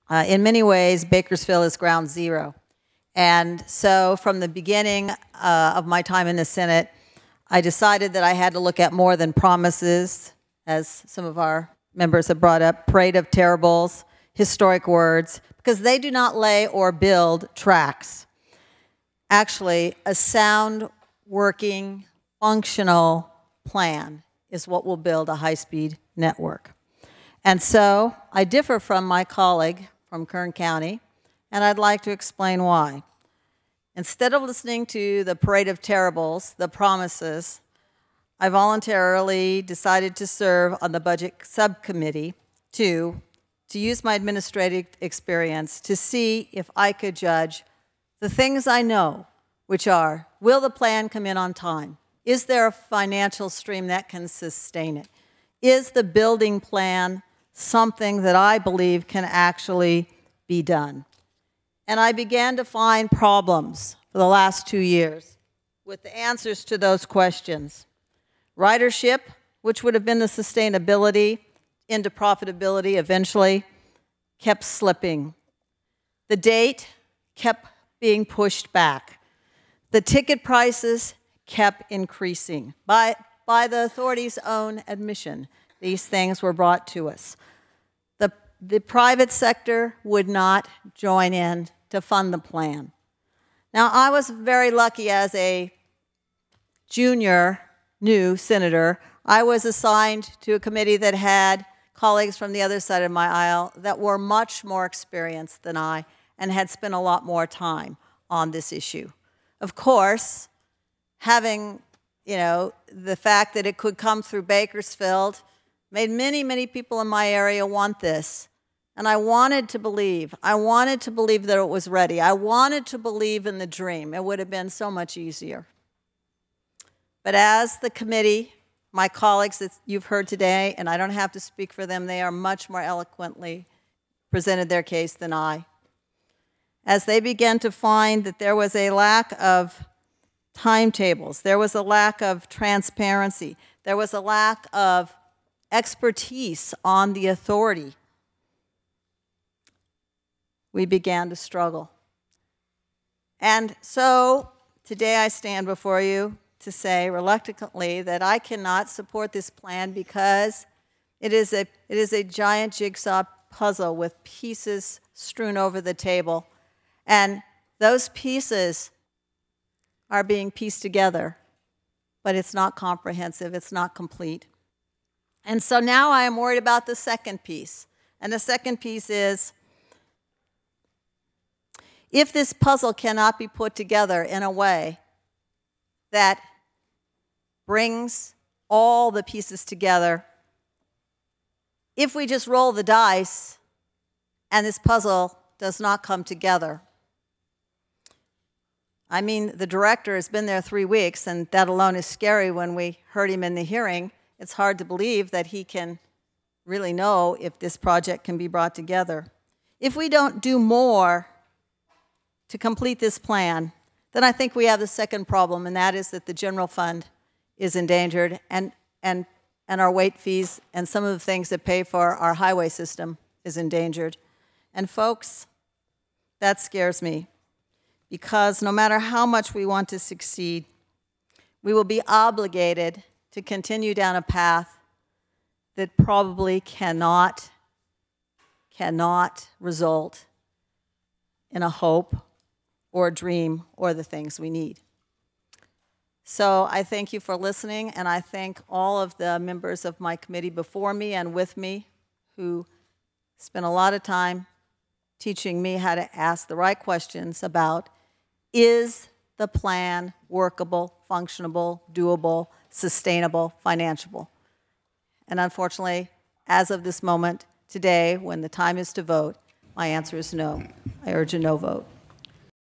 In many ways, Bakersfield is ground zero. And so from the beginning of my time in the Senate, I decided that I had to look at more than promises, as some of our members have brought up, parade of terribles, historic words, because they do not lay or build tracks. Actually, a sound, working, functional plan is what will build a high-speed network. And so I differ from my colleague from Kern County, and I'd like to explain why. Instead of listening to the parade of terribles, the promises, I voluntarily decided to serve on the budget subcommittee to use my administrative experience to see if I could judge the things I know, which are, will the plan come in on time? Is there a financial stream that can sustain it? Is the building plan something that I believe can actually be done? And I began to find problems for the last 2 years with the answers to those questions. Ridership, which would have been the sustainability into profitability eventually, kept slipping. The date kept being pushed back. The ticket prices kept increasing. By the authorities' own admission, these things were brought to us. The private sector would not join in to fund the plan. Now, I was very lucky as a junior new senator. I was assigned to a committee that had colleagues from the other side of my aisle that were much more experienced than I and had spent a lot more time on this issue. Of course, having, the fact that it could come through Bakersfield made many, many people in my area want this. And I wanted to believe. I wanted to believe that it was ready. I wanted to believe in the dream. It would have been so much easier. But as the committee, my colleagues that you've heard today, and I don't have to speak for them, they are much more eloquently presented their case than I. As they began to find that there was a lack of timetables, there was a lack of transparency, there was a lack of expertise on the authority, we began to struggle. And so today I stand before you to say reluctantly that I cannot support this plan because it is a giant jigsaw puzzle with pieces strewn over the table. And those pieces are being pieced together, but it's not comprehensive, it's not complete. And so now I am worried about the second piece. And the second piece is, if this puzzle cannot be put together in a way that brings all the pieces together, if we just roll the dice and this puzzle does not come together. I mean, the director has been there 3 weeks, and that alone is scary. When we heard him in the hearing, it's hard to believe that he can really know if this project can be brought together. If we don't do more to complete this plan, then I think we have the second problem, and that is that the general fund is endangered, and our weight fees and some of the things that pay for our highway system is endangered. And folks, that scares me, because no matter how much we want to succeed, we will be obligated to continue down a path that probably cannot result in a hope or a dream or the things we need. So I thank you for listening, and I thank all of the members of my committee before me and with me who spent a lot of time teaching me how to ask the right questions about, is the plan workable, functionable, doable, sustainable, financeable? And unfortunately, as of this moment today, when the time is to vote, my answer is no. I urge a no vote.